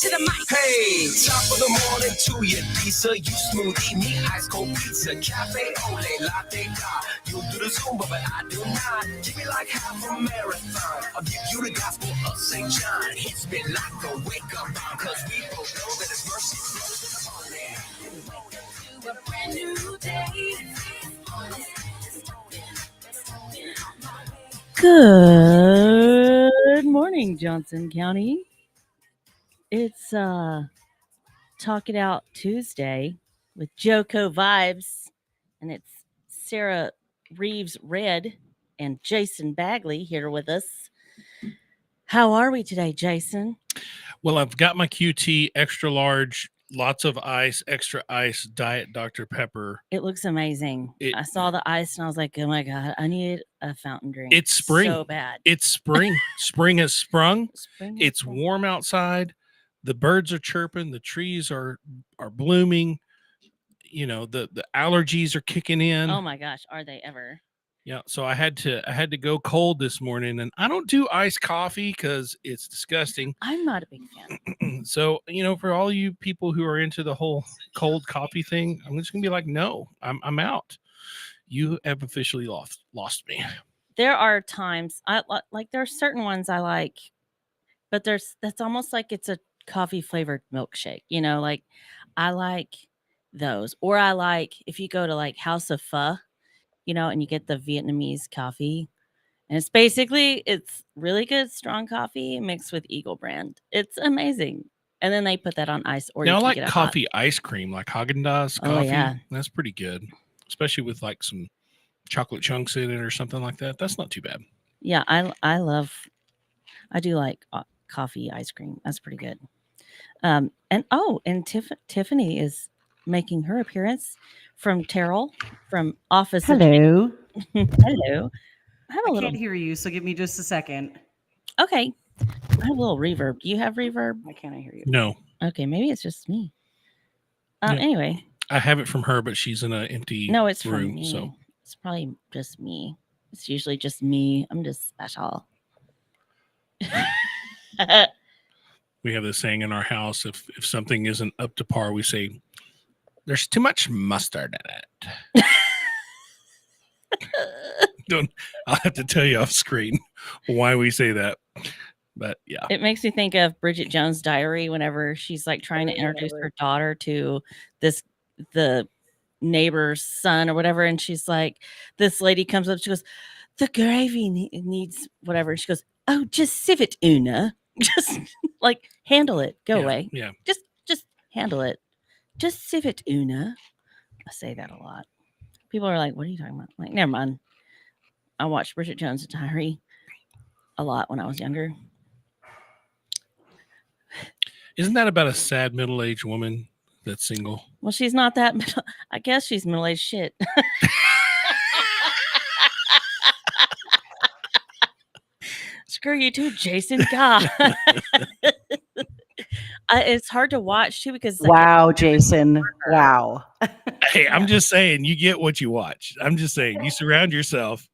to the mic. Hey, top of the morning to you, Lisa. You smoothie, me ice cold pizza, cafe ole, latte da. You do the Zumba, but I do not. Give me like half a marathon. I'll give you the gospel of St. John. Hits me like a wake up bomb, cause we both know that his mercy flows in the morning. To a brand new day. Good morning, Johnson County. It's Talk It Out Tuesday with JOCO vibes, and it's Sarah Reeves-Red and Jason Bagley here with us. How are we today, Jason? Well, I've got my QT extra large, lots of ice, extra ice, Diet Dr. Pepper. It looks amazing. I saw the ice and I was like, oh my God, I need a fountain drink. It's spring. So bad. It's spring. Spring has sprung. It's sprung. warm outside. The birds are chirping. The trees are blooming. You know, the allergies are kicking in. Oh my gosh, are they ever? Yeah, so I had to go cold this morning, and I don't do iced coffee because it's disgusting. I'm not a big fan. So, you know, for all you people who are into the whole cold coffee thing, I'm just gonna be like, no, I'm out. You have officially lost me. There are times I like. There are certain ones I like, but that's almost like it's a coffee flavored milkshake. You know, like I like those, or I like if you go to like House of Pho. You know, and you get the Vietnamese coffee. And it's really good, strong coffee mixed with Eagle brand. It's amazing. And then they put that on ice. Or now, you I can like coffee ice cream, like Haagen-Dazs coffee. Oh, yeah. That's pretty good, especially with like some chocolate chunks in it or something like that. That's not too bad. Yeah, I do like coffee ice cream. That's pretty good. And Tiffany is making her appearance from Terrell from Office. Hello. Hello. I can't hear you, so give me just a second. Okay. I have a little reverb. Do you have reverb? Why can't I hear you? No. Okay, maybe it's just me. Yeah. Anyway. I have it from her, but she's in an empty room. No, it's room, from me. So it's probably just me. It's usually just me. I'm just special. We have this saying in our house: if something isn't up to par, we say, "There's too much mustard in it." I'll have to tell you off screen why we say that. But yeah, it makes me think of Bridget Jones' Diary whenever she's like trying to introduce her daughter to the neighbor's son or whatever, and she's like, this lady comes up, she goes, "The gravy needs whatever." She goes, "Oh, just sieve it, Una." Just like handle it. Go away. Yeah. Just handle it. Just sieve it, Una. I say that a lot. People are like, "What are you talking about?" I'm like, never mind. I watched Bridget Jones' Diary a lot when I was younger. Isn't that about a sad middle-aged woman that's single? Well, she's not that middle. I guess she's middle-aged shit. Screw you too, Jason. God. It's hard to watch too because wow, Jason. Wow. Hey, I'm just saying, you get what you watch. I'm just saying, you surround yourself,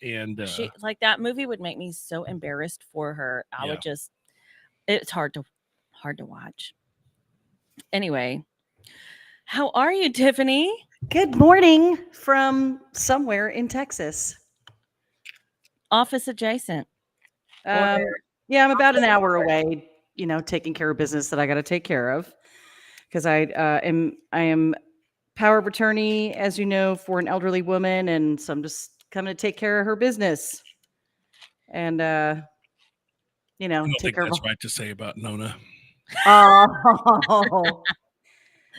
and she like that movie would make me so embarrassed for her. I would just. It's hard to watch. Anyway, how are you, Tiffany? Good morning from somewhere in Texas. Office adjacent. Yeah, I'm about an hour away, you know, taking care of business that I got to take care of because I am power of attorney, as you know, for an elderly woman. And so I'm just coming to take care of her business and, you know, I don't take think her. That's right to say about Nona. Oh,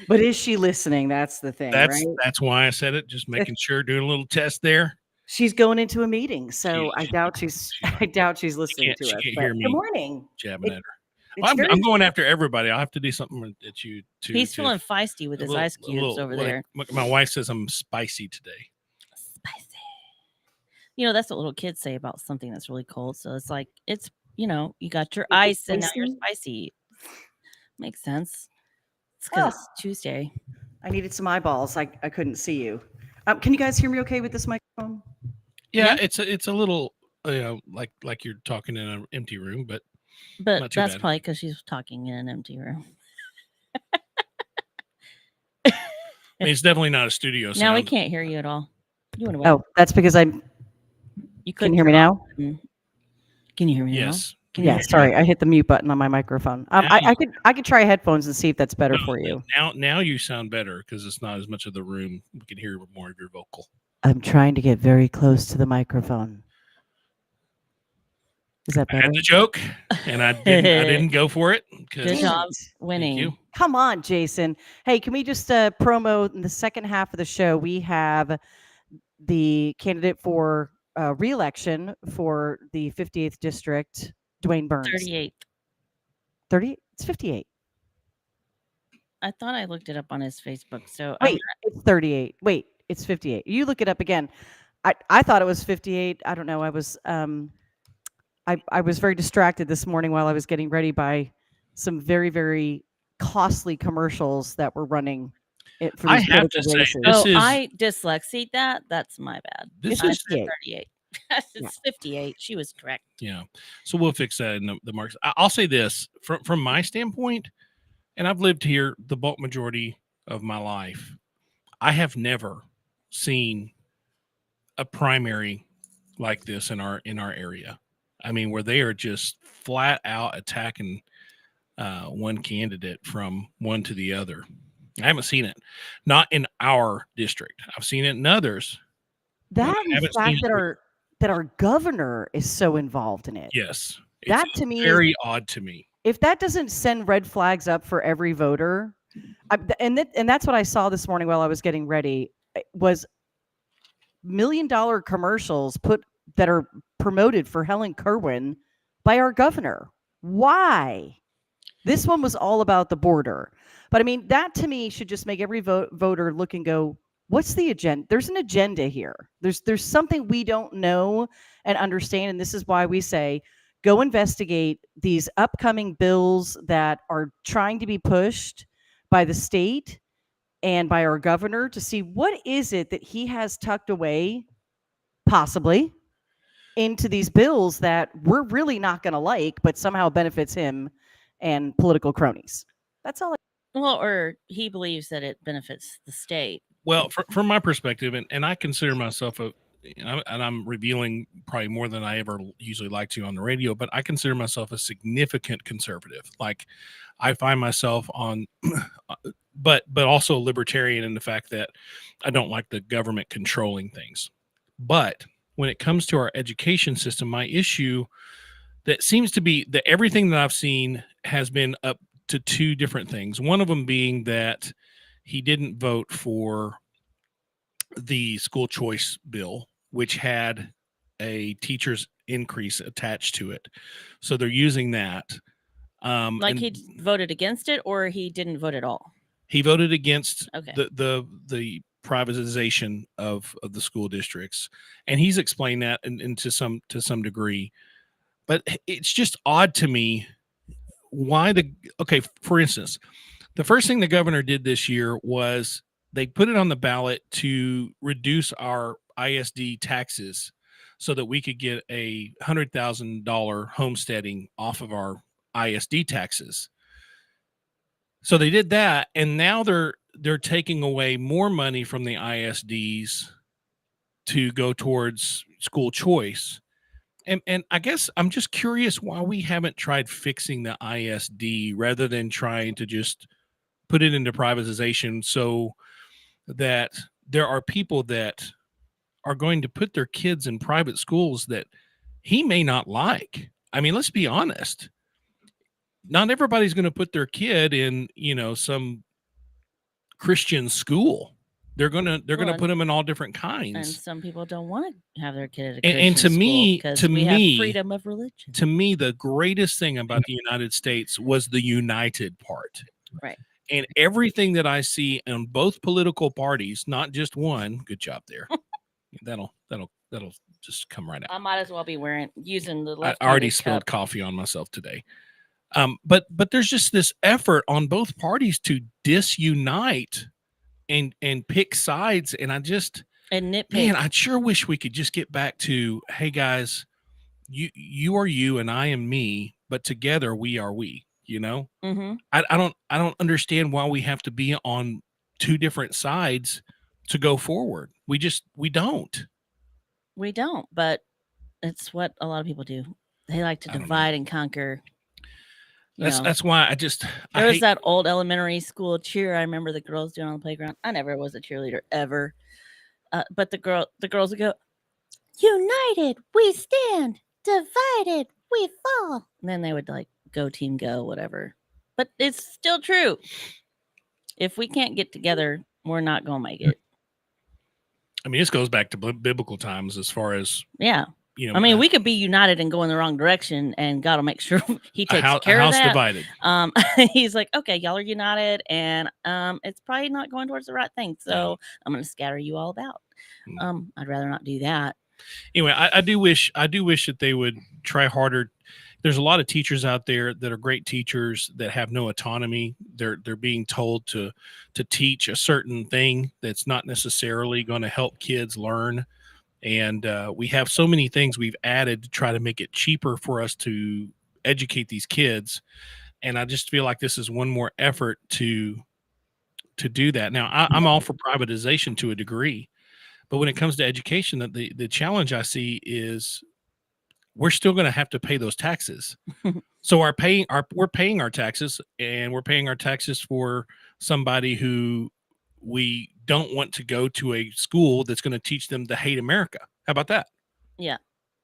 but is she listening? That's the thing. Right? That's why I said it. Just making sure, doing a little test there. She's going into a meeting, so I doubt she's listening to us. She can't hear me. Good morning. Jabbing at her. I'm going after everybody. I'll have to do something at you too. He's feeling feisty with his ice cubes over there. My wife says I'm spicy today. Spicy. You know, that's what little kids say about something that's really cold. So it's like, it's, you know, you got your ice and now you're spicy. Makes sense. It's because it's Tuesday. I needed some eyeballs. I couldn't see you. Can you guys hear me okay with this microphone? Yeah, it's a little like you're talking in an empty room, but But Not too that's bad. probably because she's talking in an empty room. I mean, it's definitely not a studio sound. Now we can't hear you at all. You went away. Oh, that's because You can clicked you hear me your now? button. Can you hear me Yes. now? Can you Yeah, hear me sorry, I hit the mute button on my microphone. I could try headphones and see if that's better No, for you. Now you sound better because it's not as much of the room. We can hear more of your vocal. I'm trying to get very close to the microphone. Is that I better? had the joke, and I didn't go for it. 'cause- Good job Thank winning. you. Come on, Jason. Hey, can we just promo in the second half of the show? We have the candidate for re-election for the 58th district, DeWayne Burns. 38. 30? It's 58. I thought I looked it up on his Facebook. So Wait, it's 38. Wait, it's 58. You look it up again. I thought it was 58. I don't know. I was very distracted this morning while I was getting ready by some very, very costly commercials that were running for I these have to political say, races. this is I dyslexied that. That's my bad. this I is said 58. 38. It's 58. She was correct. yeah. So we'll fix that in the marks. I'll say this from my standpoint, and I've lived here the bulk majority of my life. I have never seen a primary like this in our area. I mean, where they are just flat out attacking one candidate from one to the other. I haven't seen it, not in our district. I've seen it in others. That I and the haven't fact seen it. that our governor is so involved in it. Yes, That it's to me very odd to me. If that doesn't send red flags up for every voter, and that's what I saw this morning while I was getting ready, was $1 million commercials that are promoted for Helen Kerwin by our governor. Why? This one was all about the border. But I mean, that to me should just make every voter look and go, what's the agenda? There's an agenda here. There's something we don't know and understand. And this is why we say, go investigate these upcoming bills that are trying to be pushed by the state and by our governor to see what is it that he has tucked away, possibly, into these bills that we're really not going to like, but somehow benefits him and political cronies. That's all. Well, or he believes that it benefits the state. Well, from my perspective, and I consider myself and I'm revealing probably more than I ever usually like to on the radio, but I consider myself a significant conservative. Like I find myself on, but also a libertarian in the fact that I don't like the government controlling things. But when it comes to our education system, my issue that seems to be that everything that I've seen has been up to two different things. One of them being that he didn't vote for the school choice bill, which had a teacher's increase attached to it. So they're using that. Like he voted against it, or he didn't vote at all. He voted against Okay. the privatization of the school districts, and he's explained that and to some degree. But it's just odd to me why for instance, the first thing the governor did this year was they put it on the ballot to reduce our ISD taxes so that we could get a $100,000 homesteading off of our ISD taxes. So they did that, and now they're taking away more money from the ISDs to go towards school choice. And I guess I'm just curious why we haven't tried fixing the ISD rather than trying to just put it into privatization so that there are people that are going to put their kids in private schools that he may not like. I mean, let's be honest. Not everybody's going to put their kid in, some Christian school. They're going to put them in all different kinds. And some people don't want to have their kid at a And Christian to me, because to we me, have freedom of religion. To me, the greatest thing about the United States was the united part. Right. And everything that I see in both political parties, not just one, good job there. that'll just come right out. I might as well be using the left. I already spilled coffee on myself today. But there's just this effort on both parties to disunite and pick sides, and I just nitpick. Man, I sure wish we could just get back to, hey guys, you are you and I am me, but together we are we, you know? Mm-hmm. I don't understand why we have to be on two different sides to go forward. We don't. We don't, but it's what a lot of people do. They like to I don't know. divide and conquer. You know, That's why I there was hate that old elementary school cheer I remember the girls doing on the playground. I never was a cheerleader ever, but the girls would go, "United we stand, divided we fall," and then they would like go team go whatever. But it's still true. If we can't get together, we're not gonna make it. I mean, this goes back to biblical times as far as, Yeah. you know, I mean, we could be united and go in the wrong direction, and God will make sure He takes a care of house that. divided. He's like, okay, y'all are united, and it's probably not going towards the right thing, so I'm going to scatter you all about. I'd rather not do that. Anyway, I do wish that they would try harder. There's a lot of teachers out there that are great teachers that have no autonomy. They're being told to teach a certain thing that's not necessarily going to help kids learn. And we have so many things we've added to try to make it cheaper for us to educate these kids. And I just feel like this is one more effort to do that. Now, I'm all for privatization to a degree, but when it comes to education, the challenge I see is we're still going to have to pay those taxes. So we're paying our taxes, and we're paying our taxes for somebody who we don't want to go to a school that's going to teach them to hate America. How about that? Yeah.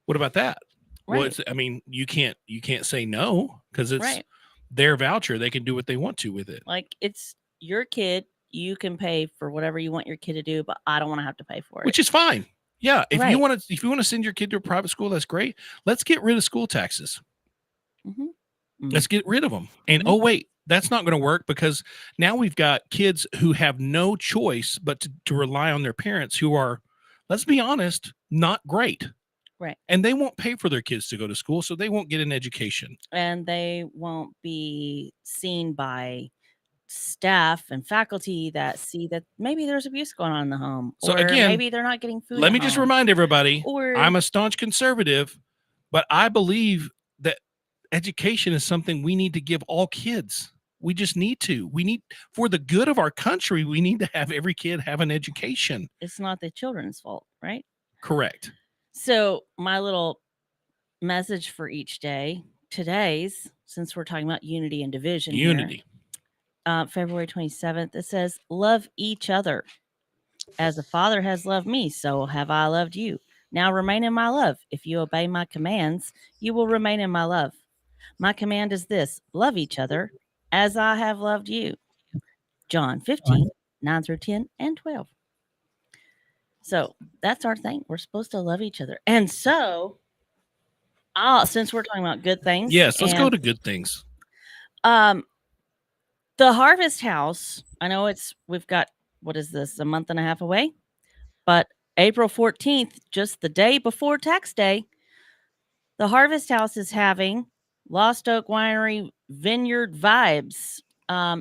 What about that? Right. Well, I mean, you can't say no because it's their voucher. They can do what they want to with it. Like, it's your kid. You can pay for whatever you want your kid to do, but I don't want to have to pay for it. Which is fine. Yeah. If you want to send your kid to a private school, that's great. Let's get rid of school taxes. Mm-hmm. Mm-hmm. Let's get rid of them. And oh wait, that's not going to work because now we've got kids who have no choice but to rely on their parents who are, let's be honest, not great. Right. And they won't pay for their kids to go to school, so they won't get an education. And they won't be seen by staff and faculty that see that maybe there's abuse going on in the home. So or again, maybe they're not getting food. Let me just remind everybody, or I'm a staunch conservative, but I believe that education is something we need to give all kids. We just need to. We need, for the good of our country, we need to have every kid have an education. It's not the children's fault, right? Correct. So my little message for each day, today's, since we're talking about unity and division. Unity. Here, February 27th, it says, love each other. As the Father has loved me, so have I loved you. Now remain in my love. If you obey my commands, you will remain in my love. My command is this: love each other as I have loved you. John 15, 9 through 10 and 12. So that's our thing. We're supposed to love each other. And so, since we're talking about good things. Yes, let's go to good things. The Harvest House, I know we've got, what is this, a month and a half away? But April 14th, just the day before tax day, the Harvest House is having Lost Oak Winery Vineyard Vibes.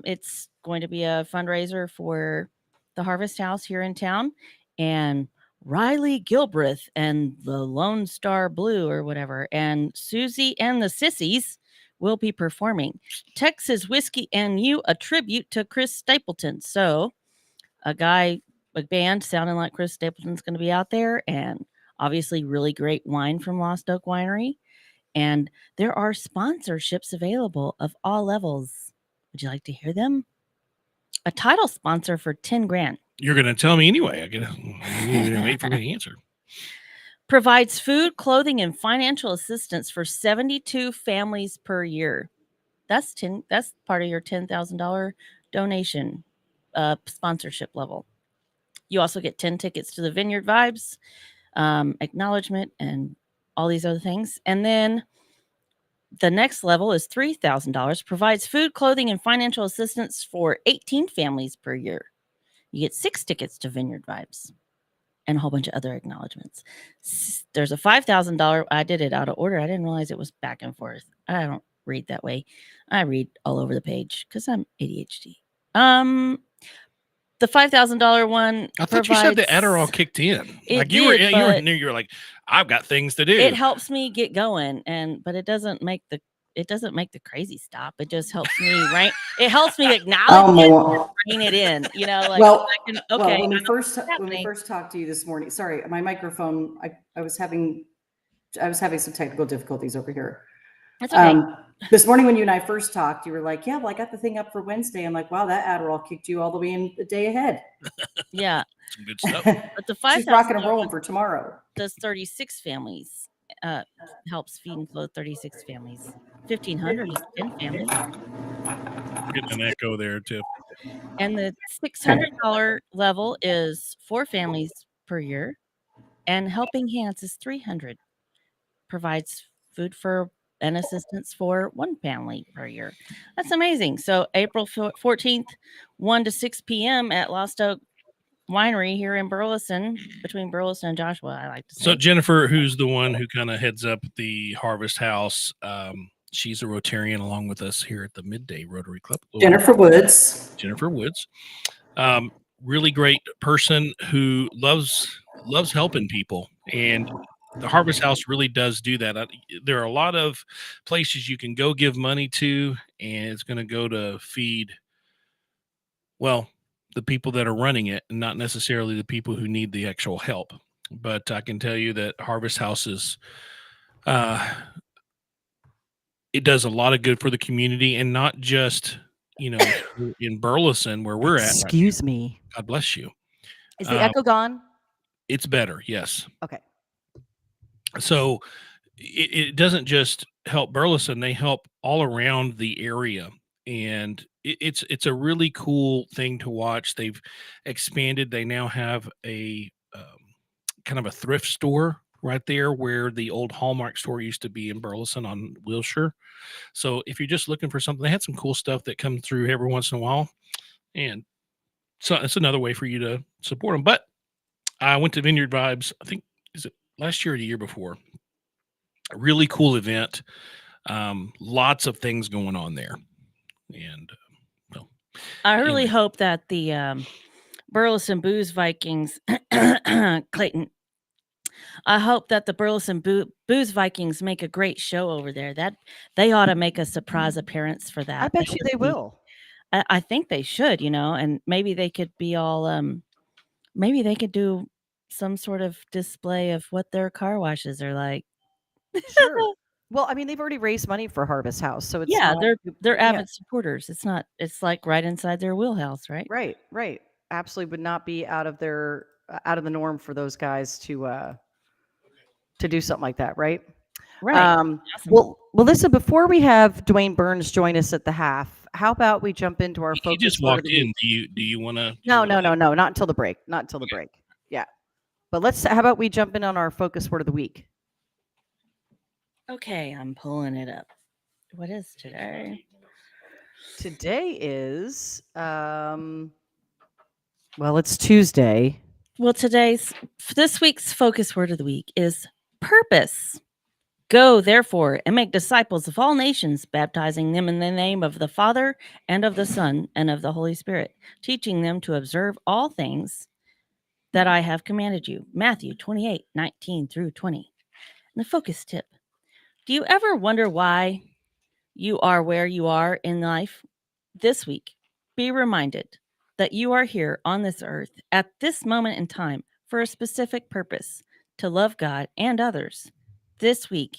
It's going to be a fundraiser for the Harvest House here in town. And Riley Gilbreth and the Lone Star Blue or whatever, and Susie and the Sissies will be performing Texas Whiskey and You, a tribute to Chris Stapleton. So a band sounding like Chris Stapleton's going to be out there, and obviously really great wine from Lost Oak Winery. And there are sponsorships available of all levels. Would you like to hear them? A title sponsor for 10 grand. You're going to tell me anyway. I'm going to wait for me to answer. Provides food, clothing, and financial assistance for 72 families per year. That's part of your $10,000 donation sponsorship level. You also get 10 tickets to the Vineyard Vibes, acknowledgement, and all these other things. And then the next level is $3,000. Provides food, clothing, and financial assistance for 18 families per year. You get 6 tickets to Vineyard Vibes and a whole bunch of other acknowledgments. There's a $5,000. I did it out of order. I didn't realize it was back and forth. I don't read that way. I read all over the page because I'm ADHD. The $5,000 one. I thought you said the Adderall kicked in. You were like, I've got things to do. It helps me get going, but it doesn't make the it doesn't make the crazy stop. It just helps me, right? It helps me acknowledge it and rein it in, like well, I can, well, okay. when we I know what's first happening. talked to you this morning, sorry, my microphone, I was having some technical difficulties over here. That's okay. This morning when you and I first talked, you were like, yeah, well, I got the thing up for Wednesday. I'm like, wow, that Adderall kicked you all the way in a day ahead. Yeah. Some good stuff. But the She's rocking and rolling for tomorrow. does 36 families, helps feed and clothe 36 families. 1,500 is 10 families. Getting an echo there, Tiff. And the $600 level is 4 families per year. And Helping Hands is 300. Provides food for and assistance for 1 family per year. That's amazing. So April 14th, 1 to 6 p.m. at Lost Oak Winery here in Burleson, between Burleson and Joshua, I like to say. So Jennifer, who's the one who kind of heads up the Harvest House, she's a Rotarian along with us here at the Midday Rotary Club. Jennifer Woods. Really great person who loves helping people, and the Harvest House really does do that. There are a lot of places you can go give money to, and it's going to go to feed, well, the people that are running it, and not necessarily the people who need the actual help. But I can tell you that Harvest House is, it does a lot of good for the community, and not just, in Burleson where we're at. Excuse me. God bless you. Is the echo gone? It's better. Yes. Okay. So it doesn't just help Burleson; they help all around the area, and it's a really cool thing to watch. They've expanded. They now have a kind of a thrift store right there where the old Hallmark store used to be in Burleson on Wilshire. So if you're just looking for something, they had some cool stuff that comes through every once in a while, and so it's another way for you to support them. But I went to Vineyard Vibes. I think, is it last year or the year before? A really cool event. Lots of things going on there. And I really hope that the Burleson Booze Vikings, Clayton, I hope that the Burleson Booze Vikings make a great show over there. That they ought to make a surprise appearance for that. I bet you they will. I think they should, and maybe they could be all, maybe they could do some sort of display of what their car washes are like. Sure. Well, I mean, they've already raised money for Harvest House, so it's Yeah, not, they're avid supporters. It's like right inside their wheelhouse, right? Right. Absolutely would not be out of the norm for those guys to do something like that, right? Right. Awesome. Well, listen, before we have DeWayne Burns join us at the half, how about we jump into our focus? You just walked in. Do you want to? No, not until the break. Not until the break. Yeah. But how about we jump in on our focus word of the week? Okay, I'm pulling it up. What is today? Today is it's Tuesday. Well, this week's focus word of the week is purpose. Go, therefore, and make disciples of all nations, baptizing them in the name of the Father and of the Son and of the Holy Spirit, teaching them to observe all things that I have commanded you. Matthew 28:19 through 20. And the focus tip. Do you ever wonder why you are where you are in life? This week, be reminded that you are here on this earth at this moment in time for a specific purpose, to love God and others. This week,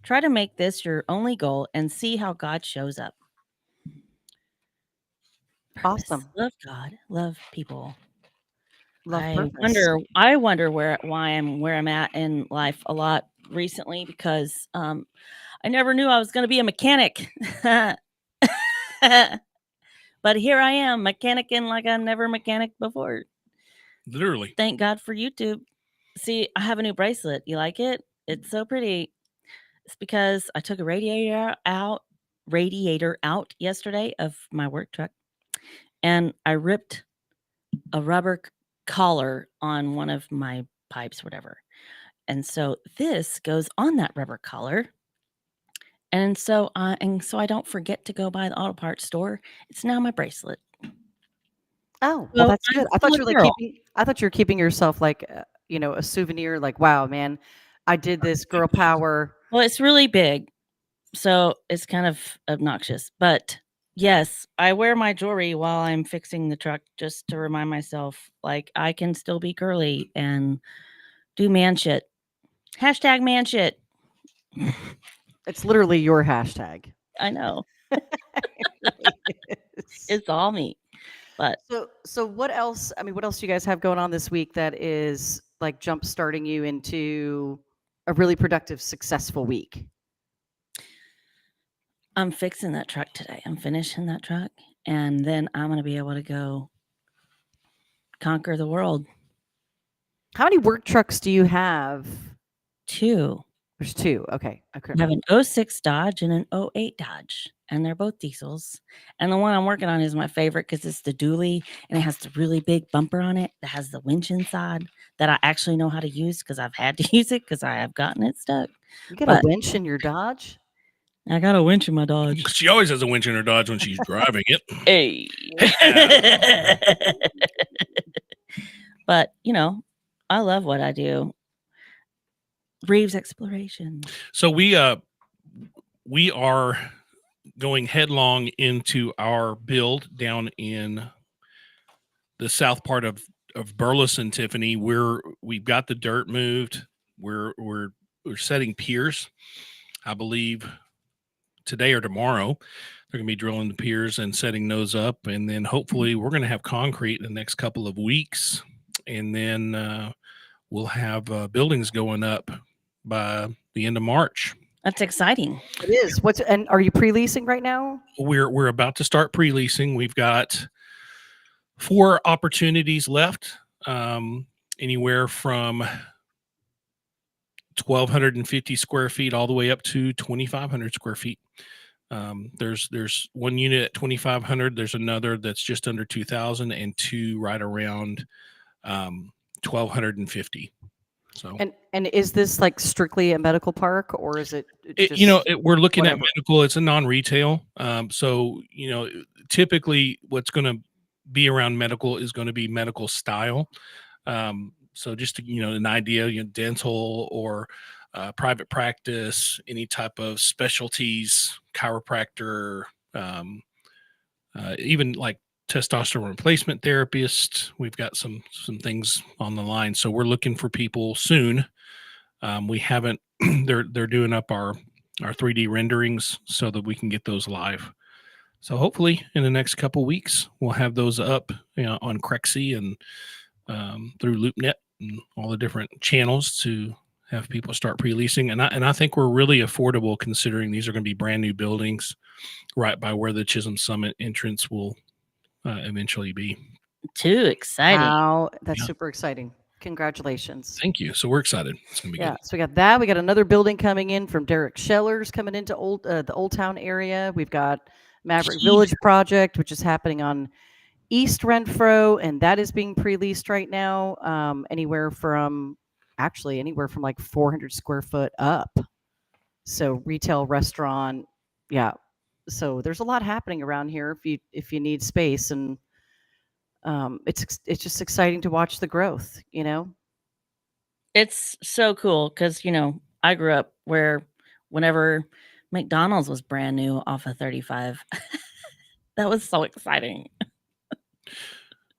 try to make this your only goal and see how God shows up. Purpose. Awesome. Love God, love people. Love I wonder why I'm where I'm at in life a lot recently, because I never knew I was going to be a mechanic. But here I am, mechanicking like I never mechanicked before. Literally. Thank God for YouTube. See, I have a new bracelet. You like it? It's so pretty. It's because I took a radiator out yesterday of my work truck, and I ripped a rubber collar on one of my pipes, whatever. And so this goes on that rubber collar. And so I don't forget to go by the auto parts store. It's now my bracelet. Oh, well, that's good. I thought you were keeping yourself like, a souvenir. Like, wow, man, I did this. Girl power. Well, it's really big. So it's kind of obnoxious, but yes, I wear my jewelry while I'm fixing the truck just to remind myself, like, I can still be girly and do man shit. Hashtag man shit. It's literally your hashtag. I know. It really is. It's all me. But So what else? I mean, what else do you guys have going on this week that is like jump starting you into a really productive, successful week? I'm fixing that truck today. I'm finishing that truck, and then I'm going to be able to go conquer the world. How many work trucks do you have? 2. There's 2. Okay. I have an 06 Dodge and an 08 Dodge, and they're both diesels. And the one I'm working on is my favorite because it's the dually, and it has the really big bumper on it that has the winch inside that I actually know how to use because I've had to use it because I have gotten it stuck. You got But a winch in your Dodge? I got a winch in my Dodge. She always has a winch in her Dodge when she's driving it. Hey. But, you know, I love what I do. Reeves Exploration. So we are going headlong into our build down in the south part of Burleson, Tiffany. We've got the dirt moved. We're setting piers, I believe, today or tomorrow. They're going to be drilling the piers and setting those up, and then hopefully we're going to have concrete in the next couple of weeks, and then we'll have buildings going up by the end of March. That's exciting. It is. And are you pre-leasing right now? We're about to start pre-leasing. We've got 4 opportunities left, anywhere from 1,250 square feet all the way up to 2,500 square feet. There's one unit at 2,500. There's another that's just under 2,000, and 2 right around 1,250. So, and is this like strictly a medical park, or is it? We're looking whatever? at medical. It's a non-retail. So typically what's going to be around medical is going to be medical style. So just to, an idea, dental or private practice, any type of specialties, chiropractor, even like testosterone replacement therapist. We've got some things on the line. So we're looking for people soon. We haven't, they're doing up our 3D renderings so that we can get those live. So hopefully in the next couple weeks, we'll have those up, on Crexy and through LoopNet and all the different channels to have people start pre-leasing. And I think we're really affordable considering these are going to be brand new buildings right by where the Chisholm Summit entrance will eventually be. Too exciting. Wow, that's super exciting. Congratulations. Thank you. So we're excited. It's going to be good. So we got that. We got another building coming in from Derek Schellers coming into the Old Town area. We've got Maverick Village project, which is happening on East Renfro, and that is being pre-leased right now. Anywhere from like 400 square foot up. So retail, restaurant, yeah. So there's a lot happening around here if you need space, and it's just exciting to watch the growth. It's so cool because I grew up where whenever McDonald's was brand new off of 35, that was so exciting.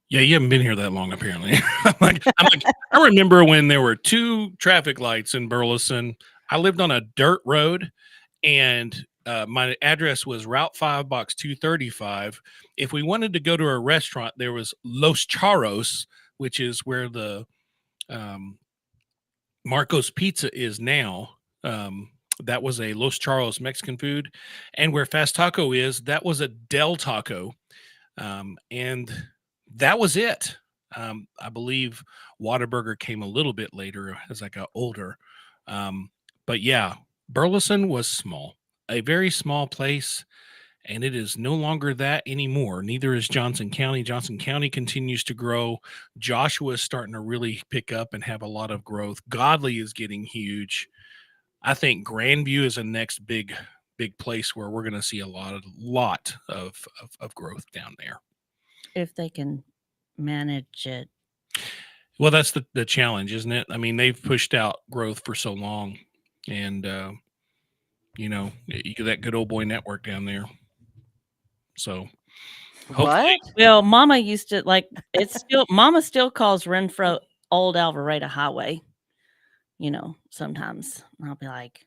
Yeah, you haven't been here that long, apparently. I'm like, I remember when there were 2 traffic lights in Burleson. I lived on a dirt road, and my address was Route 5, Box 235. If we wanted to go to a restaurant, there was Los Charros, which is where the Marco's Pizza is now. That was a Los Charros Mexican food. And where Fast Taco is, that was a Del Taco. And that was it. I believe Whataburger came a little bit later as I got older. But yeah, Burleson was small, a very small place, and it is no longer that anymore. Neither is Johnson County. Johnson County continues to grow. Joshua is starting to really pick up and have a lot of growth. Godley is getting huge. I think Grandview is the next big place where we're going to see a lot of growth down there. If they can manage it. Well, that's the challenge, isn't it? I mean, they've pushed out growth for so long, and you know, you get that good old boy network down there. So What? Well, Mama used to Mama still calls Renfro Old Alvarado Highway. You know, sometimes I'll be like,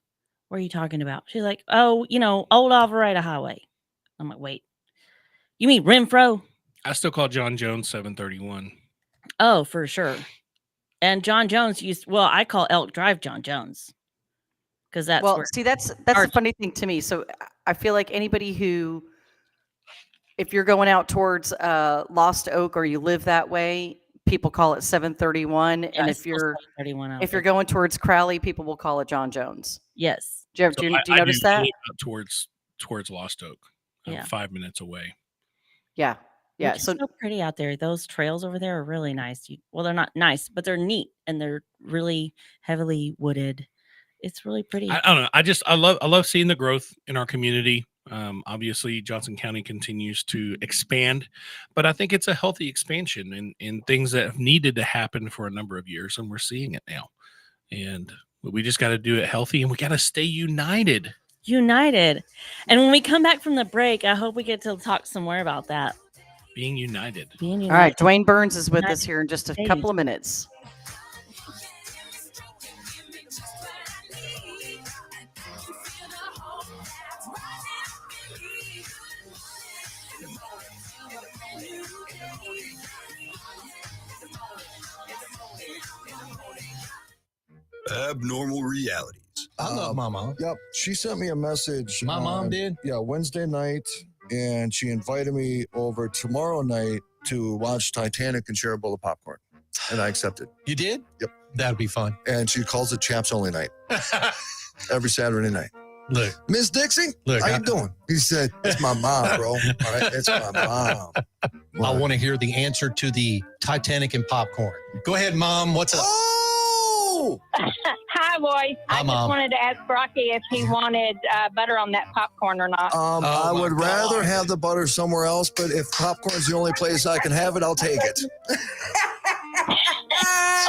"What are you talking about?" She's like, "Oh, Old Alvarado Highway." I'm like, "Wait, you mean Renfro?" I still call John Jones 731. Oh, for sure. And John Jones I call Elk Drive John Jones because that's where. See, that's the funny thing to me. So I feel like anybody who, if you're going out towards Lost Oak or you live that way, people call it 731. And if you're going towards Crowley, people will call it John Jones. Yes. Do you notice that? I live out towards Lost Oak. I'm 5 minutes away. Yeah. Yeah. Which is so pretty out there. Those trails over there are really nice. They're not nice, but they're neat and they're really heavily wooded. It's really pretty. I don't know. I love seeing the growth in our community. Obviously, Johnson County continues to expand, but I think it's a healthy expansion in things that have needed to happen for a number of years, and we're seeing it now. And we just got to do it healthy, and we got to stay united. And when we come back from the break, I hope we get to talk some more about that. Being united. All right, DeWayne Burns is with us here in just a couple of minutes. Abnormal realities. I love my mom. Yep. She sent me a message. My mom did? Yeah, Wednesday night. And she invited me over tomorrow night to watch Titanic and share a bowl of popcorn. And I accepted. You did? Yep. That'd be fun. And she calls it Chaps Only Night. Every Saturday night. Look. Miss Dixie, how you doing? He said, it's my mom, bro. All right, it's my mom. I want to hear the answer to the Titanic and popcorn. Go ahead, Mom. What's up? Oh! Hi, boys. I just Mom. wanted to ask Rocky if he wanted butter on that popcorn or not. I would rather have the butter somewhere else, but if popcorn's the only place I can have it, I'll take it.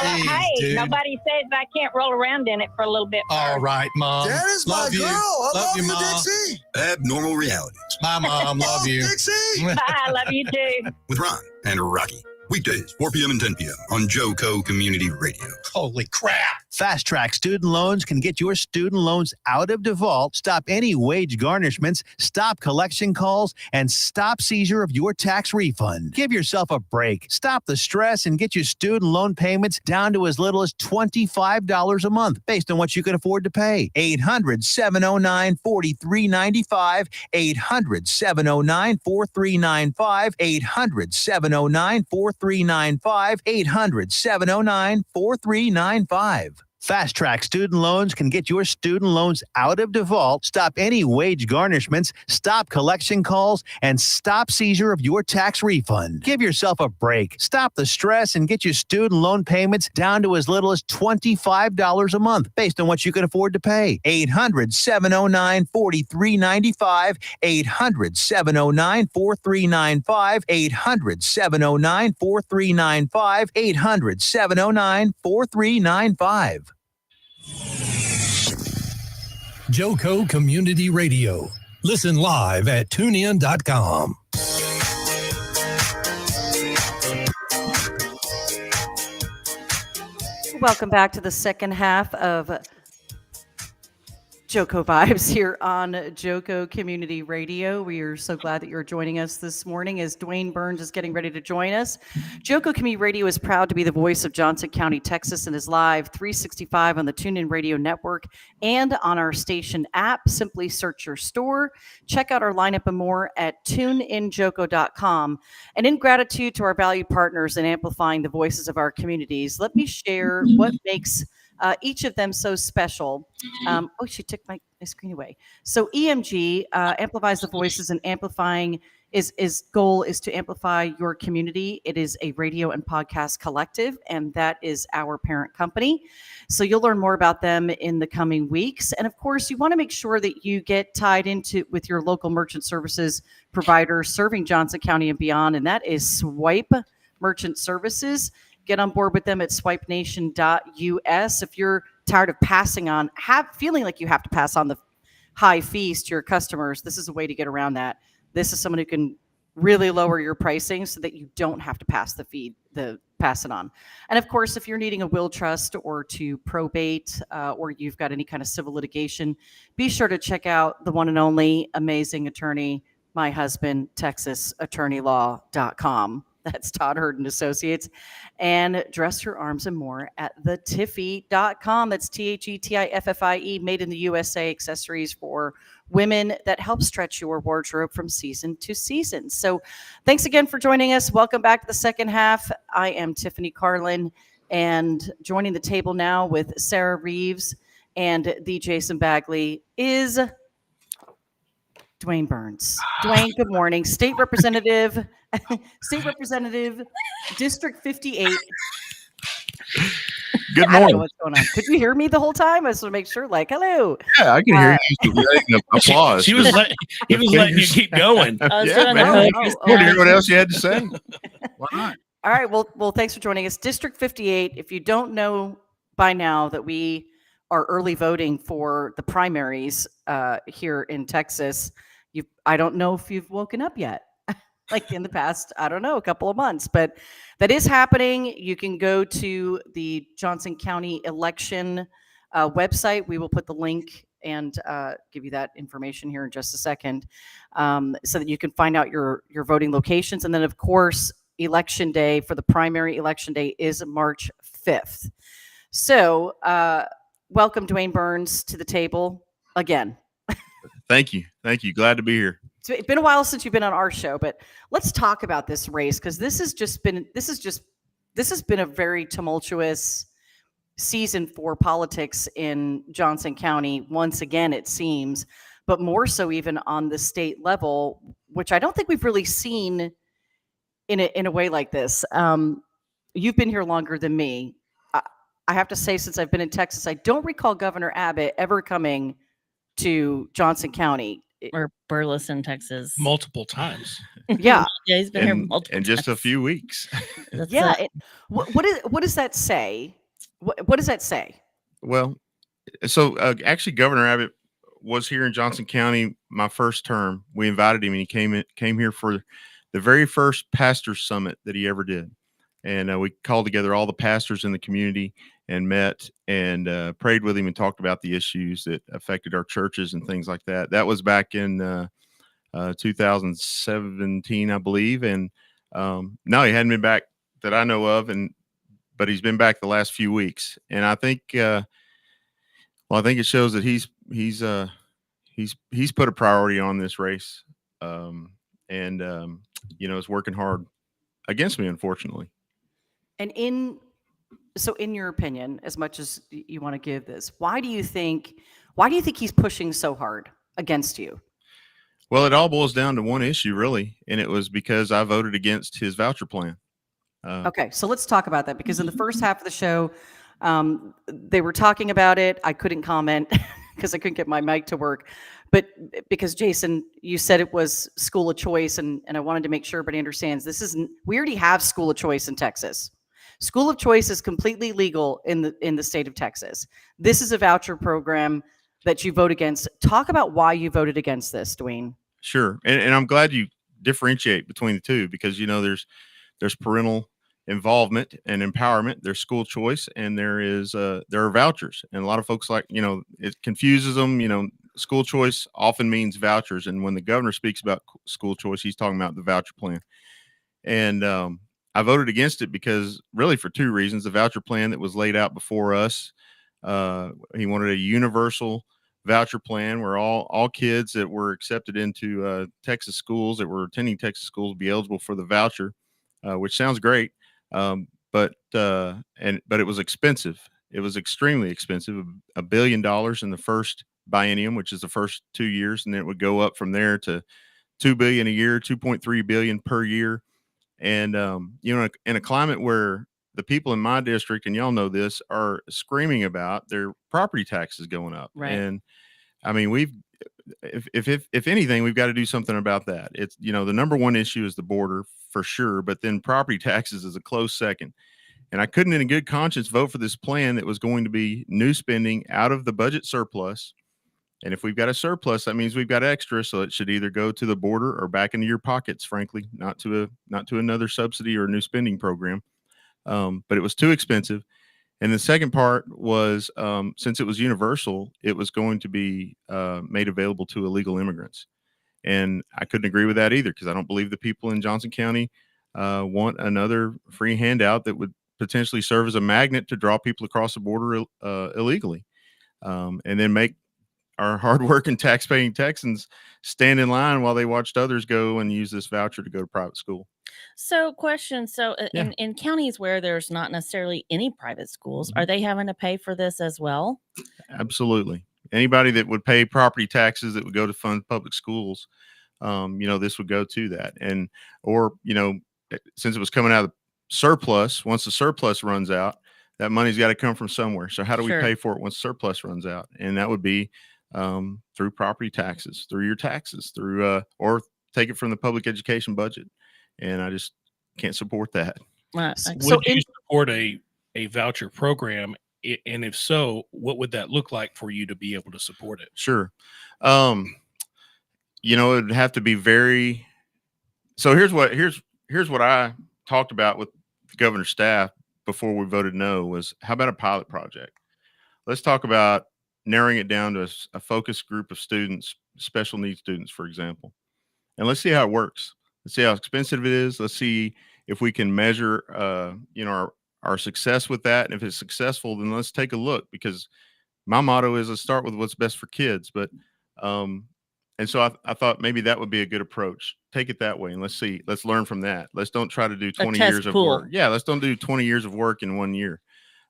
Hey, dude. nobody says I can't roll around in it for a little bit. All right, Mom. That is my girl. I love you, Mom. Dixie. Abnormal realities. My mom, love you. Dixie. Bye, I love you too. With Ron and Rocky. Weekdays, 4 p.m. and 10 p.m. on JOCO Community Radio. Holy crap. Fast Track Student Loans can get your student loans out of default, stop any wage garnishments, stop collection calls, and stop seizure of your tax refund. Give yourself a break. Stop the stress and get your student loan payments down to as little as $25 a month based on what you can afford to pay. 800-709-4395. 800-709-4395. 800-709-4395. 800-709-4395. Fast Track Student Loans can get your student loans out of default, stop any wage garnishments, stop collection calls, and stop seizure of your tax refund. Give yourself a break. Stop the stress and get your student loan payments down to as little as $25 a month based on what you can afford to pay. 800-709-4395. 800-709-4395. 800-709-4395. 800-709-4395. JOCO Community Radio. Listen live at tunein.com. Welcome back to the second half of JOCO Vibes here on JOCO Community Radio. We are so glad that you're joining us this morning as DeWayne Burns is getting ready to join us. JOCO Community Radio is proud to be the voice of Johnson County, Texas, and is live 365 on the TuneIn Radio Network and on our station app. Simply search your store. Check out our lineup and more at tuneinjoco.com. And in gratitude to our valued partners in amplifying the voices of our communities, let me share what makes each of them so special. She took my screen away. So EMG amplifies the voices, and amplifying is goal is to amplify your community. It is a radio and podcast collective, and that is our parent company. So you'll learn more about them in the coming weeks. And of course, you want to make sure that you get tied into with your local merchant services provider serving Johnson County and beyond, and that is Swipe Merchant Services. Get on board with them at swipenation.us. If you're tired of passing on, feeling like you have to pass on the high fees to your customers, this is a way to get around that. This is someone who can really lower your pricing so that you don't have to pass it on. And of course, if you're needing a will trust or to probate, or you've got any kind of civil litigation, be sure to check out the one and only amazing attorney, my husband, TexasAttorneyLaw.com. That's Todd Hurd and Associates. And dress your arms and more at thetiffy.com. That's THETIFFIE, made in the USA accessories for women that help stretch your wardrobe from season to season. So thanks again for joining us. Welcome back to the second half. I am Tiffany Carlen, and joining the table now with Sarah Reeves and the Jason Bagley is DeWayne Burns. DeWayne, good morning. State Representative, District 58. Good I don't know morning. what's going on. Could you hear me the whole time? I just want to make sure, like, hello. Yeah, I can hear you. Applause. He was letting you keep going. I was Yeah, doing man. the hocus Want to hear pocus. what else you had to say? Why not? All right. Well, thanks for joining us. District 58, if you don't know by now that we are early voting for the primaries here in Texas, I don't know if you've woken up yet. Like in the past, I don't know, a couple of months, but that is happening. You can go to the Johnson County election website. We will put the link and give you that information here in just a second, so that you can find out your voting locations. And then, of course, election day for the primary election day is March 5th. So welcome, DeWayne Burns, to the table again. Thank you. Glad to be here. It's been a while since you've been on our show, but let's talk about this race, because this has been a very tumultuous season for politics in Johnson County once again, it seems, but more so even on the state level, which I don't think we've really seen in a way like this. You've been here longer than me. I have to say, since I've been in Texas, I don't recall Governor Abbott ever coming to Johnson County. Or Burleson, Texas. Multiple times. Yeah. Yeah, he's been here multiple in just a times. few weeks. Yeah. What does that say? What does that say? Well, so actually, Governor Abbott was here in Johnson County my first term. We invited him, and he came here for the very first pastor summit that he ever did. And we called together all the pastors in the community and met and prayed with him and talked about the issues that affected our churches and things like that. That was back in 2017, I believe. And no, he hadn't been back that I know of, but he's been back the last few weeks. And I think, I think it shows that he's put a priority on this race, and is working hard against me, unfortunately. And in your opinion, as much as you want to give this, why do you think he's pushing so hard against you? Well, it all boils down to one issue, really, and it was because I voted against his voucher plan. Okay, so let's talk about that, because in the first half of the show, they were talking about it. I couldn't comment because I couldn't get my mic to work. But because, Jason, you said it was school of choice, and I wanted to make sure everybody understands we already have school of choice in Texas. School of choice is completely legal in the state of Texas. This is a voucher program that you vote against. Talk about why you voted against this, DeWayne. Sure. And I'm glad you differentiate between the two, because, there's parental involvement and empowerment, there's school choice, and there are vouchers. And a lot of folks it confuses them. School choice often means vouchers. And when the governor speaks about school choice, he's talking about the voucher plan. And I voted against it because really for two reasons. The voucher plan that was laid out before us, he wanted a universal voucher plan where all kids that were accepted into Texas schools, that were attending Texas schools, be eligible for the voucher, which sounds great. But it was expensive. It was extremely expensive, $1 billion in the first biennium, which is the first 2 years. And then it would go up from there to $2 billion a year, $2.3 billion per year. And, in a climate where the people in my district, and y'all know this, are screaming about their property taxes going up. Right. And I mean, if anything, we've got to do something about that. It's, the number one issue is the border for sure, but then property taxes is a close second. And I couldn't in a good conscience vote for this plan that was going to be new spending out of the budget surplus And if we've got a surplus, that means we've got extra. So it should either go to the border or back into your pockets, frankly, not to another subsidy or a new spending program. But it was too expensive. And the second part was, since it was universal, it was going to be made available to illegal immigrants. And I couldn't agree with that either, because I don't believe the people in Johnson County want another free handout that would potentially serve as a magnet to draw people across the border illegally, and then make our hardworking tax-paying Texans stand in line while they watched others go and use this voucher to go to private school. So, question. So, Yeah. in counties where there's not necessarily any private schools, are they having to pay for this as well? Absolutely. Anybody that would pay property taxes that would go to fund public schools, this would go to that. And, or, since it was coming out of the surplus, once the surplus runs out, that money's got to come from somewhere. So how do we Sure. pay for it once surplus runs out? And that would be through property taxes, through your taxes, through, or take it from the public education budget. And I just can't support that. I- Would you support a voucher program? And if so, what would that look like for you to be able to support it? Sure. It'd have to be very. So here's what I talked about with the governor's staff before we voted no, was how about a pilot project? Let's talk about narrowing it down to a focused group of students, special needs students, for example. And let's see how it works. Let's see how expensive it is. Let's see if we can measure, our success with that. And if it's successful, then let's take a look, because my motto is, let's start with what's best for kids. But, and so I thought maybe that would be a good approach. Take it that way. And let's learn from that. Let's don't try to do 20 years of work. Yeah. Let's don't do 20 years of work in 1 year.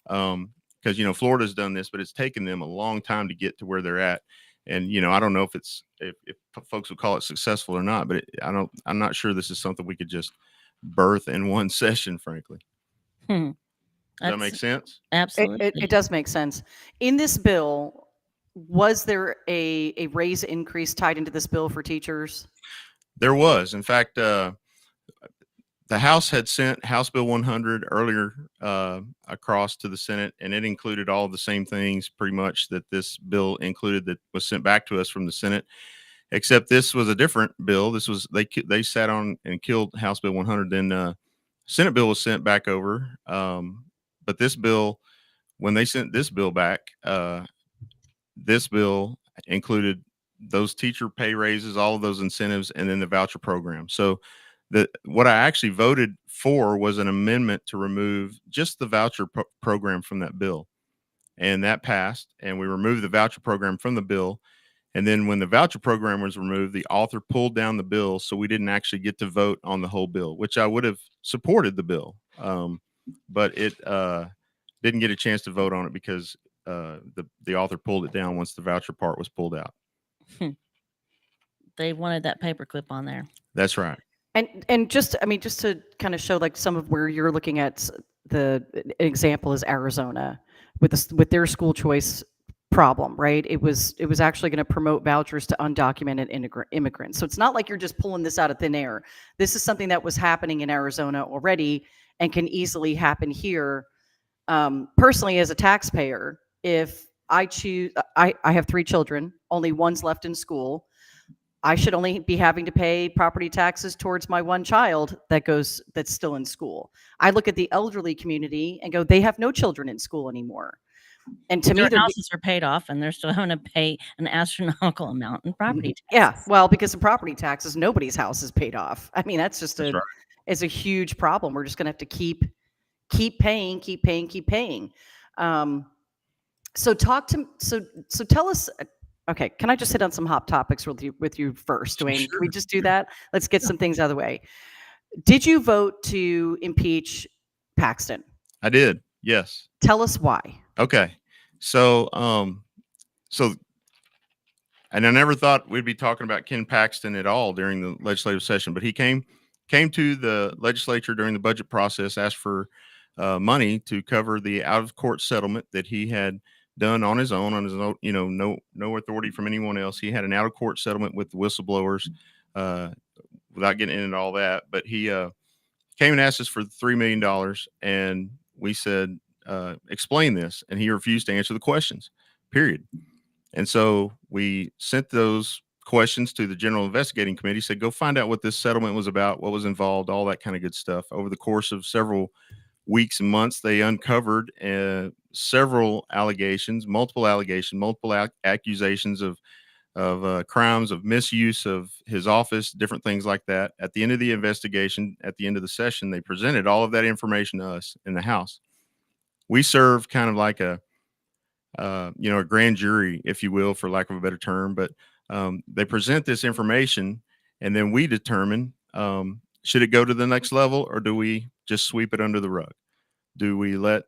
Because, Florida's done this, but it's taken them a long time to get to where they're at. And, I don't know if folks would call it successful or not, but I'm not sure this is something we could just birth in one session, frankly. Does that make sense? Absolutely. It does make sense. In this bill, was there a raise increase tied into this bill for teachers? There was. In fact, the House had sent House Bill 100 earlier across to the Senate, and it included all the same things pretty much that this bill included that was sent back to us from the Senate, except this was a different bill. This was, they sat on and killed House Bill 100. Then Senate bill was sent back over. But this bill, when they sent this bill back, this bill included those teacher pay raises, all of those incentives, and then the voucher program. So what I actually voted for was an amendment to remove just the voucher program from that bill. And that passed, and we removed the voucher program from the bill. And then when the voucher program was removed, the author pulled down the bill, so we didn't actually get to vote on the whole bill, which I would have supported the bill. But it didn't get a chance to vote on it because the author pulled it down once the voucher part was pulled out. They wanted that paperclip on there. That's right. And just to kind of show like some of where you're looking at, an example is Arizona with their school choice problem, right? It was actually going to promote vouchers to undocumented immigrants. So it's not like you're just pulling this out of thin air. This is something that was happening in Arizona already and can easily happen here. Personally, as a taxpayer, if I choose, I have 3 children, only one's left in school. I should only be having to pay property taxes towards my one child that's still in school. I look at the elderly community and go, they have no children in school anymore. And to me, their houses are paid off, and they're still having to pay an astronomical amount in property taxes. Yeah, well, because of property taxes, nobody's house is paid off. I mean, that's just it's a huge problem. We're just going to have to keep paying. So tell us. Okay, can I just hit on some hot topics with you first, DeWayne? Sure. Can we just do that? Let's get some things out of the way. Did you vote to impeach Paxton? I did. Yes. Tell us why. Okay. So, and I never thought we'd be talking about Ken Paxton at all during the legislative session, but he came to the legislature during the budget process, asked for money to cover the out-of-court settlement that he had done on his own, no authority from anyone else. He had an out-of-court settlement with the whistleblowers, without getting into all that. But he came and asked us for $3 million, and we said, explain this. And he refused to answer the questions, period. And so we sent those questions to the General Investigating Committee, said, go find out what this settlement was about, what was involved, all that kind of good stuff. Over the course of several weeks and months, they uncovered several allegations, multiple accusations of crimes of misuse of his office, different things like that. At the end of the investigation, at the end of the session, they presented all of that information to us in the House. We served kind of like a grand jury, if you will, for lack of a better term, but they present this information, and then we determine, should it go to the next level, or do we just sweep it under the rug? Do we let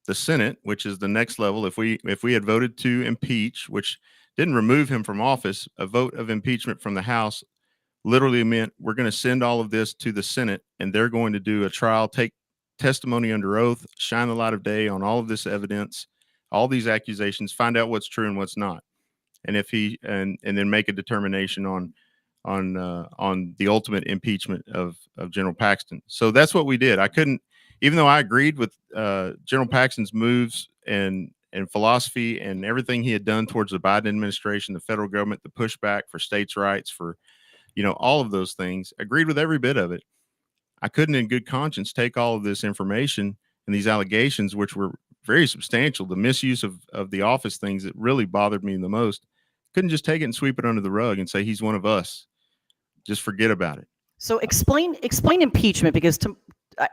the Senate, which is the next level, if we had voted to impeach, which didn't remove him from office, a vote of impeachment from the House literally meant we're going to send all of this to the Senate, and they're going to do a trial, take testimony under oath, shine the light of day on all of this evidence, all these accusations, find out what's true and what's not, and if he and then make a determination on the ultimate impeachment of General Paxton. So that's what we did. I couldn't, even though I agreed with General Paxton's moves and philosophy and everything he had done towards the Biden administration, the federal government, the pushback for states' rights, for all of those things, agreed with every bit of it. I couldn't in good conscience take all of this information and these allegations, which were very substantial, the misuse of the office things that really bothered me the most. Couldn't just take it and sweep it under the rug and say he's one of us. Just forget about it. So explain impeachment, because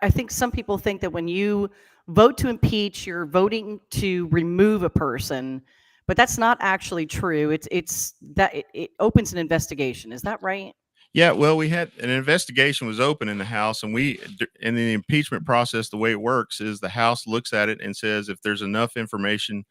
I think some people think that when you vote to impeach, you're voting to remove a person, but that's not actually true. It's that it opens an investigation. Is that right? Yeah, well, we had an investigation was open in the House, and in the impeachment process, the way it works is the House looks at it and says, if there's enough information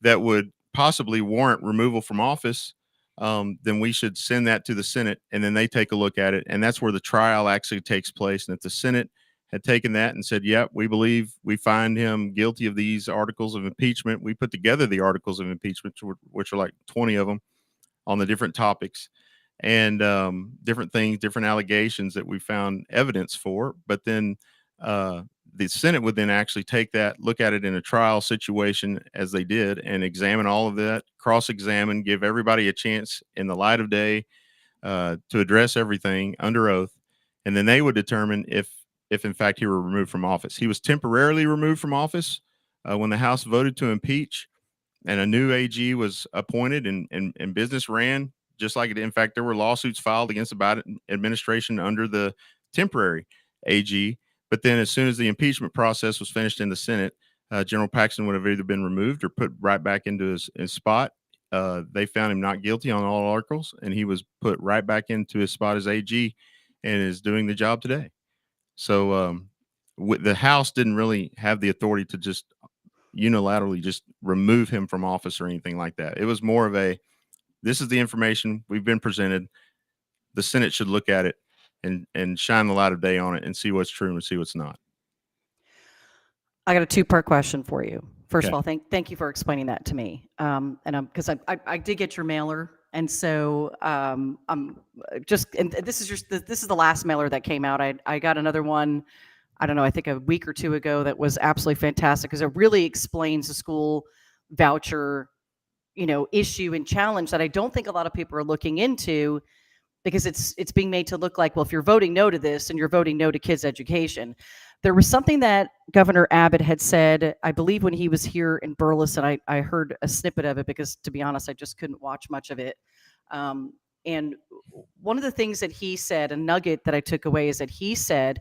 that would possibly warrant removal from office, then we should send that to the Senate, and then they take a look at it. And that's where the trial actually takes place. And if the Senate had taken that and said, yep, we believe we find him guilty of these articles of impeachment, we put together the articles of impeachment, which are like 20 of them on the different topics and different things, different allegations that we found evidence for. But then the Senate would then actually take that, look at it in a trial situation as they did, and examine all of that, cross-examine, give everybody a chance in the light of day to address everything under oath. And then they would determine if in fact he were removed from office. He was temporarily removed from office when the House voted to impeach, and a new AG was appointed, and business ran just like it. In fact, there were lawsuits filed against the Biden administration under the temporary AG. But then as soon as the impeachment process was finished in the Senate, General Paxton would have either been removed or put right back into his spot. They found him not guilty on all articles, and he was put right back into his spot as AG and is doing the job today. So the House didn't really have the authority to just unilaterally just remove him from office or anything like that. It was more of this is the information we've been presented. The Senate should look at it and shine the light of day on it and see what's true and see what's not. I got a two-part question for you. First Okay. of all, thank you for explaining that to me. And because I did get your mailer, and so I'm just, and this is the last mailer that came out. I got another one, I don't know, I think a week or two ago, that was absolutely fantastic because it really explains the school voucher, issue and challenge that I don't think a lot of people are looking into, because it's being made to look like, well, if you're voting no to this, and you're voting no to kids' education. There was something that Governor Abbott had said, I believe, when he was here in Burleson. I heard a snippet of it because, to be honest, I just couldn't watch much of it. And one of the things that he said, a nugget that I took away, is that he said,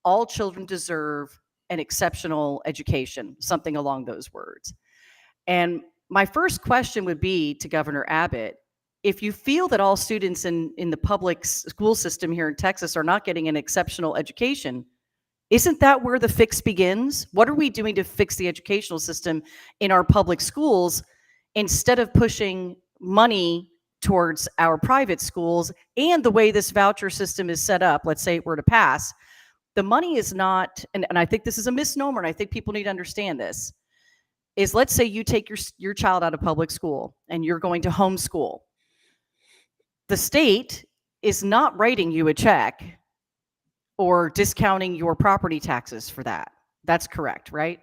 all children deserve an exceptional education, something along those words. And my first question would be to Governor Abbott: if you feel that all students in the public school system here in Texas are not getting an exceptional education, isn't that where the fix begins? What are we doing to fix the educational system in our public schools, instead of pushing money towards our private schools? And the way this voucher system is set up, let's say it were to pass, the money is not, and I think this is a misnomer, and I think people need to understand this, is, let's say you take your child out of public school and you're going to homeschool. The state is not writing you a check or discounting your property taxes for that. That's correct, right?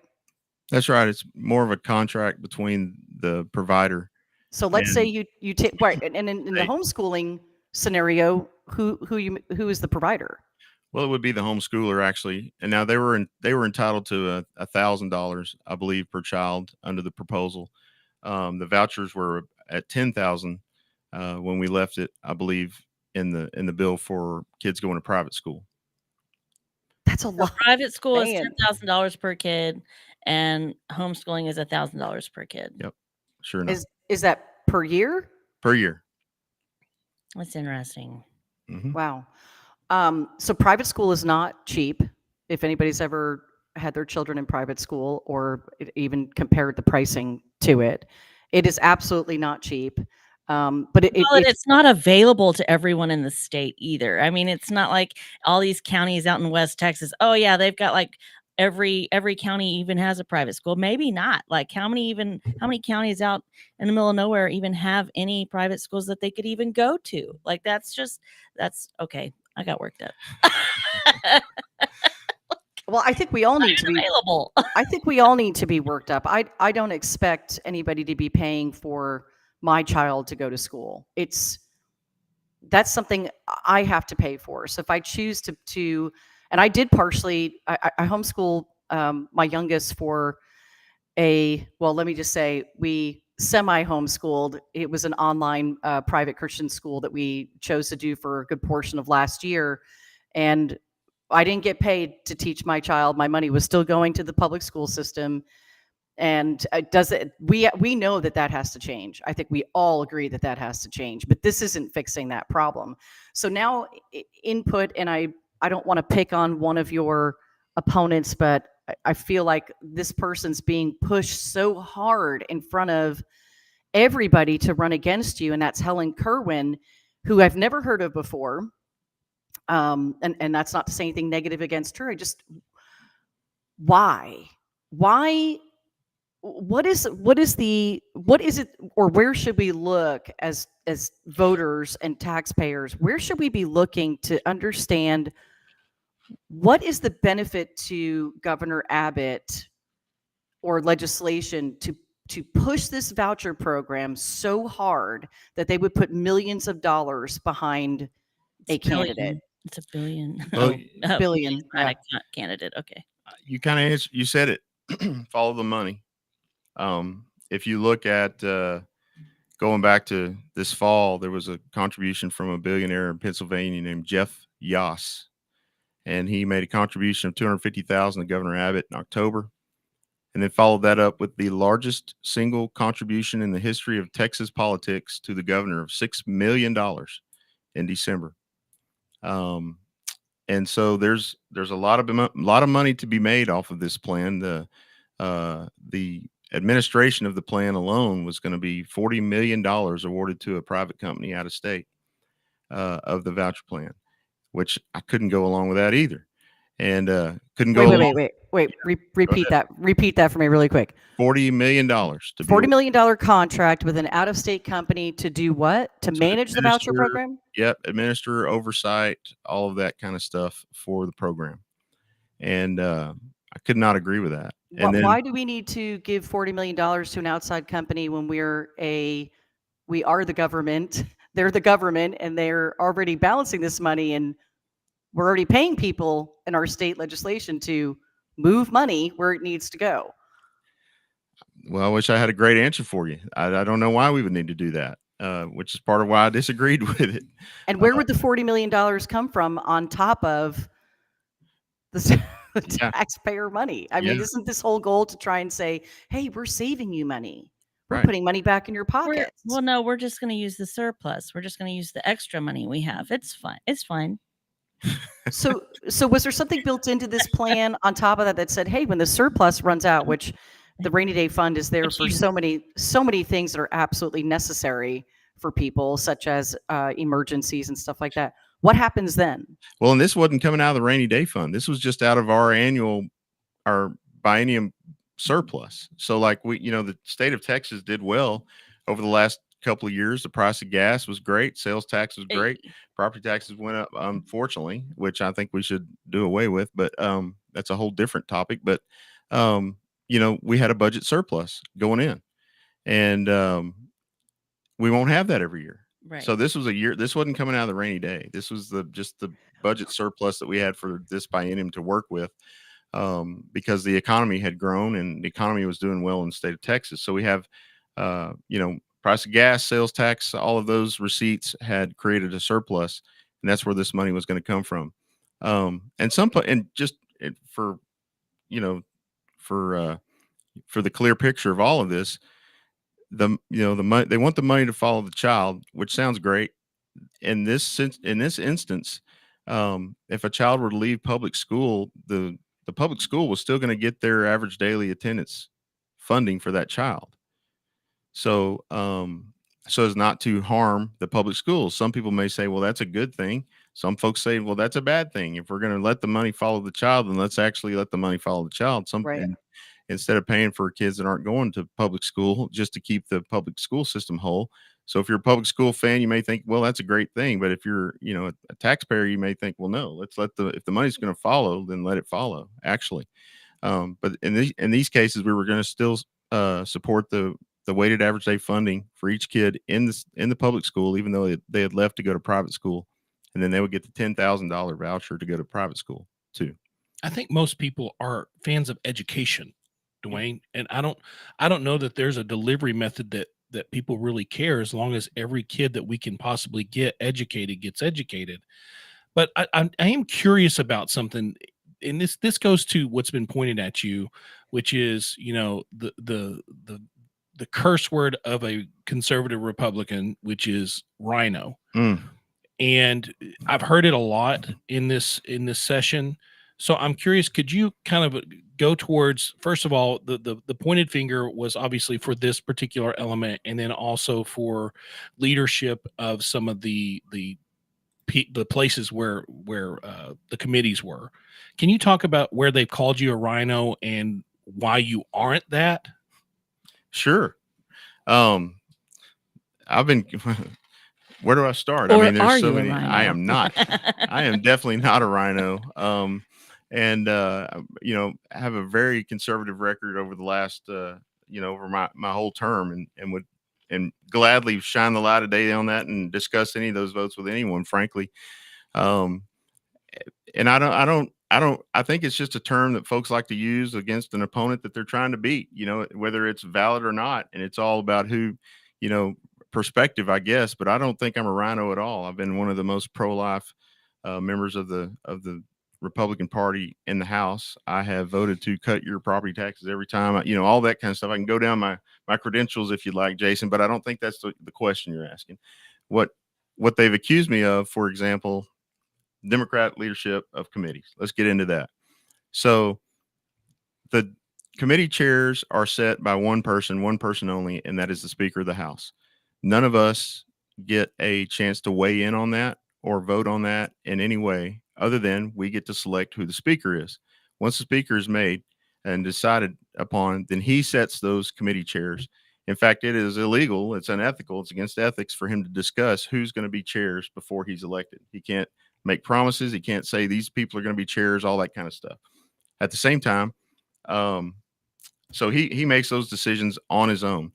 That's right. It's more of a contract between the provider So let's say And you take right, and in the Hey. homeschooling scenario, who is the provider? Well, it would be the homeschooler actually, and now they were entitled to $1,000, I believe, per child under the proposal. The vouchers were at 10,000 when we left it, I believe, in the bill for kids going to private school. That's a So lot. private school is Man. $10,000 per kid, and homeschooling is $1,000 per kid. Yep, sure enough, Is that per year? per year. That's interesting. Mhm. Wow. So private school is not cheap. If anybody's ever had their children in private school or even compared the pricing to it, it is absolutely not cheap. But Well, and it's not available to everyone in the state either. I mean, it's not like all these counties out in West Texas. Oh yeah, they've got like every county even has a private school. Maybe not. Like how many counties out in the middle of nowhere even have any private schools that they could even go to? Like that's okay. I got worked up. well, I think we all need to be available. I think we all need to be worked up. I don't expect anybody to be paying for my child to go to school. That's something I have to pay for. So if I choose to and I did partially, I homeschool my youngest for let me just say, we semi-homeschooled. It was an online private Christian school that we chose to do for a good portion of last year. And I didn't get paid to teach my child. My money was still going to the public school system. And we know that has to change. I think we all agree that has to change, but this isn't fixing that problem. So now input, and I don't want to pick on one of your opponents, but I feel like this person's being pushed so hard in front of everybody to run against you, and that's Helen Kerwin, who I've never heard of before. And that's not to say anything negative against her. Why? What is it, or where should we look as voters and taxpayers? Where should we be looking to understand what is the benefit to Governor Abbott or legislation to push this voucher program so hard that they would put millions of dollars behind a candidate? It's $1 billion. Well, billion. Yeah. Candidate. Okay. You kind of you said it. Follow the money. If you look at going back to this fall, there was a contribution from a billionaire in Pennsylvania named Jeff Yoss, and he made a contribution of $250,000 to Governor Abbott in October, and then followed that up with the largest single contribution in the history of Texas politics to the governor of $6 million in December. And so there's a lot of money to be made off of this plan. The administration of the plan alone was going to be $40 million awarded to a private company out of state of the voucher plan, which I couldn't go along with that either. And couldn't go. Wait. Repeat that. Repeat that for me really quick. $40 million. $40 million contract with an out-of-state company to do what? To manage the voucher program? Yep, administer, oversight, all of that kind of stuff for the program. And I could not agree with that. And Why do we need to give $40 million to an outside company when we are the government? They're the government, and they're already balancing this money, and we're already paying people in our state legislation to move money where it needs to go. Well, I wish I had a great answer for you. I don't know why we would need to do that, which is part of why I disagreed with it. And where would the $40 million come from on top of the taxpayer money? I mean, isn't this whole goal to try and say, hey, we're saving you money? We're putting money back in your pockets. No, we're just going to use the surplus. We're just going to use the extra money we have. It's fine. It's fine. So was there something built into this plan on top of that said, hey, when the surplus runs out, which the rainy day fund is there for so many things that are absolutely necessary for people, such as emergencies and stuff like that. What happens then? Well, and this wasn't coming out of the rainy day fund. This was just out of our biennium surplus. So like the state of Texas did well over the last couple of years. The price of gas was great. Sales tax was great. Property taxes went up, unfortunately, which I think we should do away with, but that's a whole different topic. But we had a budget surplus going in, and We won't have that every year. Right. So this was a year. This wasn't coming out of the rainy day. This was just the budget surplus that we had for this biennium to work with, because the economy had grown and the economy was doing well in the state of Texas. So we have, price of gas, sales tax, all of those receipts had created a surplus, and that's where this money was going to come from. For the clear picture of all of this, the money, they want the money to follow the child, which sounds great. In this instance, if a child were to leave public school, the public school was still going to get their average daily attendance funding for that child. So, so as not to harm the public schools. Some people may say, well, that's a good thing. Some folks say, well, that's a bad thing. If we're going to let the money follow the child, then let's actually let the money follow the child. Instead of paying for kids that aren't going to public school just to keep the public school system whole. So if you're a public school fan, you may think, well, that's a great thing. But if you're, a taxpayer, you may think, well, no, let's if the money's going to follow, then let it follow, actually. But in these cases, we were going to still support the weighted average day funding for each kid in the public school, even though they had left to go to private school, and then they would get the $10,000 voucher to go to private school too. I think most people are fans of education, DeWayne, and I don't know that there's a delivery method that people really care, as long as every kid that we can possibly get educated gets educated. But I am curious about something, and this goes to what's been pointed at you, which is the curse word of a conservative Republican, which is rhino. And I've heard it a lot in this session. So I'm curious, could you kind of go towards, first of all, the pointed finger was obviously for this particular element, and then also for leadership of some of the places where the committees were. Can you talk about where they've called you a rhino and why you aren't that? Sure. I've been where do I start? I mean, there's so many. I am not. I am definitely not a rhino. And have a very conservative record over the last over my whole term, and would gladly shine the light of day on that and discuss any of those votes with anyone, frankly. And I think it's just a term that folks like to use against an opponent that they're trying to beat, whether it's valid or not. And it's all about who, perspective, I guess, but I don't think I'm a rhino at all. I've been one of the most pro-life members of the Republican Party in the House. I have voted to cut your property taxes every time, all that kind of stuff. I can go down my credentials if you'd like, Jason, but I don't think that's the question you're asking. What they've accused me of, for example, Democrat leadership of committees. Let's get into that. So the committee chairs are set by one person only, and that is the Speaker of the House. None of us get a chance to weigh in on that or vote on that in any way, other than we get to select who the speaker is. Once the speaker is made and decided upon, then he sets those committee chairs. In fact, it is illegal. It's unethical. It's against ethics for him to discuss who's going to be chairs before he's elected. He can't make promises. He can't say these people are going to be chairs, all that kind of stuff. At the same time, so he makes those decisions on his own.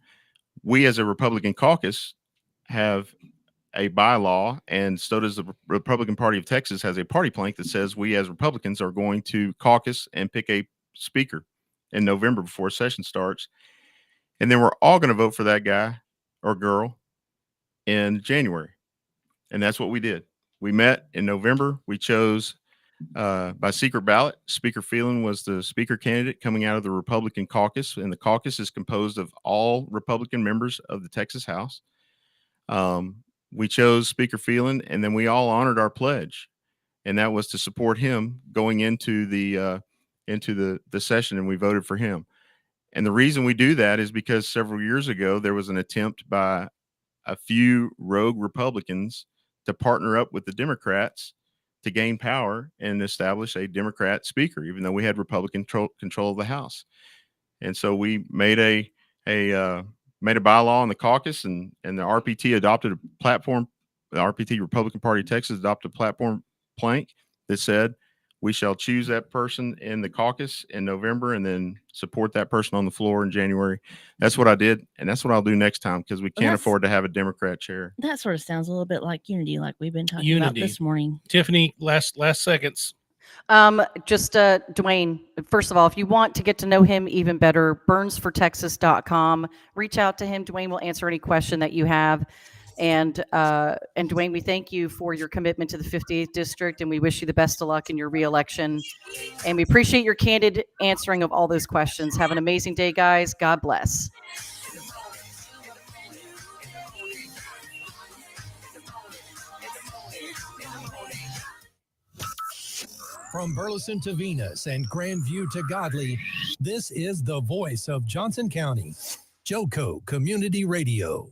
We as a Republican caucus have a bylaw, and so does the Republican Party of Texas has a party plank that says we as Republicans are going to caucus and pick a speaker in November before session starts. And then we're all going to vote for that guy or girl in January. And that's what we did. We met in November. We chose by secret ballot. Speaker Phelan was the speaker candidate coming out of the Republican caucus, and the caucus is composed of all Republican members of the Texas House. We chose Speaker Phelan, and then we all honored our pledge, and that was to support him going into the session, and we voted for him. And the reason we do that is because several years ago there was an attempt by a few rogue Republicans to partner up with the Democrats to gain power and establish a Democrat speaker, even though we had Republican control of the House. And so we made a bylaw in the caucus, and the RPT adopted a platform. The RPT, Republican Party of Texas, adopted a platform plank that said we shall choose that person in the caucus in November and then support that person on the floor in January. That's what I did. And that's what I'll do next time because we can't afford to have a Democrat chair. That sort of sounds a little bit like unity, like we've been talking about Unity. this morning. Tiffany, last seconds. Just DeWayne, first of all, if you want to get to know him even better, burnsfortexas.com. Reach out to him. DeWayne will answer any question that you have. And DeWayne, we thank you for your commitment to the 58th district, and we wish you the best of luck in your reelection. And we appreciate your candid answering of all those questions. Have an amazing day, guys. God bless. From Burleson to Venus and Grandview to Godley, this is the voice of Johnson County, JOCO Community Radio.